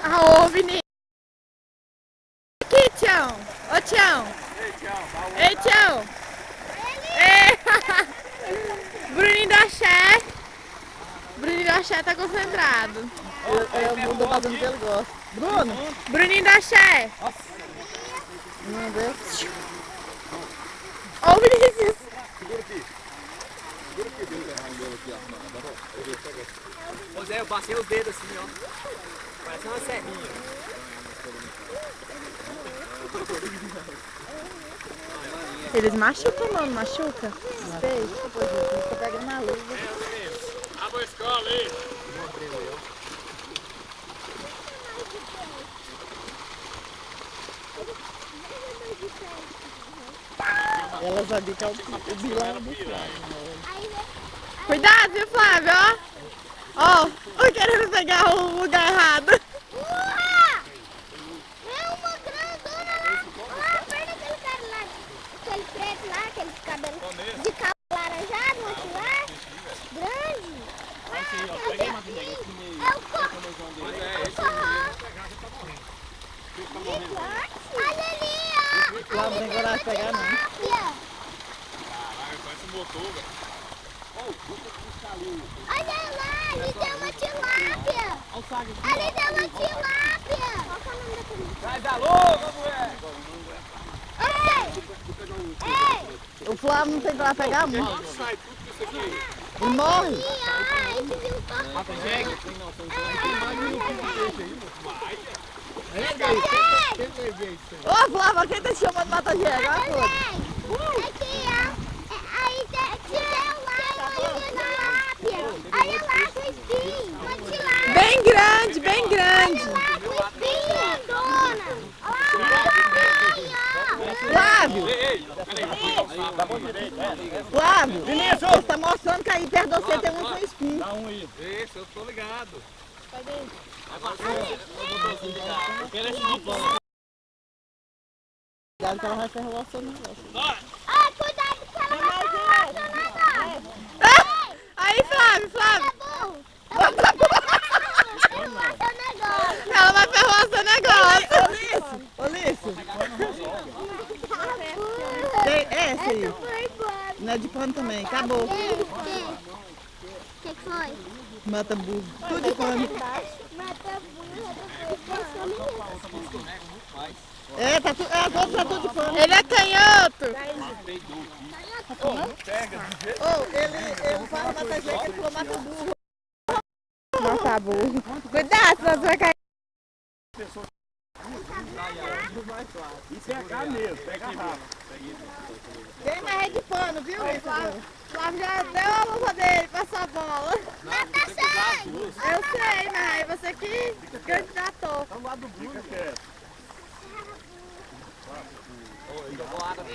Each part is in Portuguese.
Ô, Vinícius. Aqui, Tião. Ô, Tião. Ei, Tião. Ei. Bruninho do Axé. Bruninho do Axé tá concentrado. É o Bruno fazendo o que ele gosta. Bruno? Bruninho do Axé. Meu Deus. Ô, Vinícius. Segura aqui. Segura aqui, Pois é, eu passei os dedos assim, ó. Parece uma serrinha. Eles machucam, não machuca? Sei, você pega na luva. Abre a escola aí. Ela sabia que é o bilhão do Flávio. Cuidado, viu, Flávio? Ó, querendo pegar o lugar errado. É uma grandona lá. Ah, perto daquele cara lá. Aquele preto lá, aquele cabelo de cabo laranjado, outro lá. Grande. É o corpo. Olha ali, ó. Flávio não tem coragem de pegar, não. Parece um motor, velho. Olha lá, ali tem uma tilápia. Ali tem uma tilápia. Qual que é o nome daquele? Traz a luva, mulher! Ei! O Flávio não tem coragem de pegar, não. Não sai tudo isso aqui. Ele morre. Ih, ó, esse viu o corpo. Mata jegue. Ô, Flávio, quem tá te chamando de mata-jegue? Olha a Aqui, ó. Aí tinha lá uma tilápia. Olha lá com espinho. Uma tilápia. Bem grande, bem grande. Olha lá com espinho, dona. Olha lá com espinho, ó. Flávio, Ei, peraí. Dá bom direito, Flávio, você tá mostrando que aí perto de você tem um com espinho. Dá um aí. Isso, eu tô ligado. Vai passar. Eu quero esse botão. Cuidado que ela vai ferrar o seu negócio. Ó, cuidado que ela vai falar seu negócio. Aí, Flávio, Flávio. Ela vai ferrar seu negócio. Ela vai ferrar seu negócio. Ô, Lício. É esse aí. Foi boa. Não é de pano também. Acabou. O que foi? Mata burro. Tudo de pano. Mata burra, depois É, tá tudo, as outras tá tudo de pano. Ele é canhoto. Ele fala mata jegue, ele falou mata burro. Nossa, burro. Cuidado, senão você vai cair. E pegar mesmo, pega rápido. Tem mais é de pano, viu? Flávio já deu a luva dele, passou a bola. Eu sei, mas aí você que candidatou. Vamos lá do Bruno. Fica quieto. Eu vou água do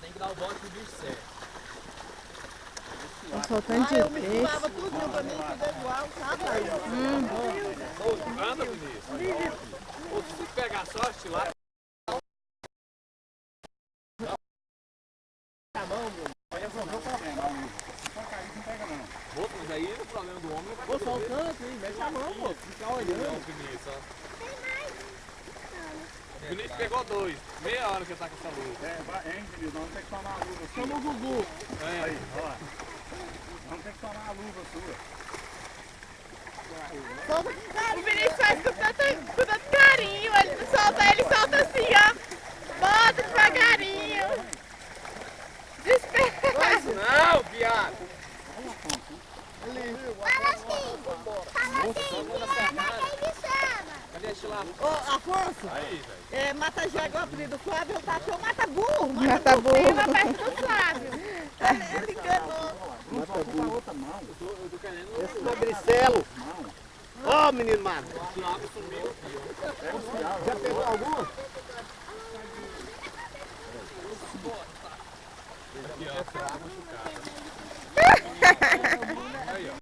tem que dar o bote do bicho certo. Tô soltando de peixe. Tava tudo pra mim, tudo igual, sabe? Anda, Vinícius. Se pegar sorte lá. Mas aí o problema do homem é só o canto, hein? Mexe a mão, moço. Fica olhando. O Vinícius pegou dois. Meia hora que ele tá com essa luva. Hein, Vinícius? Vamos ter que tomar a luva sua. Chama o Gugu. Aí, olha lá. Vamos ter que tomar a luva sua. O Vinícius faz com tanto carinho. Ele solta assim, ó. Bota devagarinho. Desespera. Faz não, viado. Fala assim, quem me chama? Cadê a chilava? Ô, Afonso, Aí, velho. mata jegue, o apelido do Flávio, ele tá achando mata burro. Mata burro. Ela perto do Flávio. Ele enganou. Eu tô querendo. Esse magricelo. Ó, menino magro. Já pegou alguma? Aqui, ó. Machucada.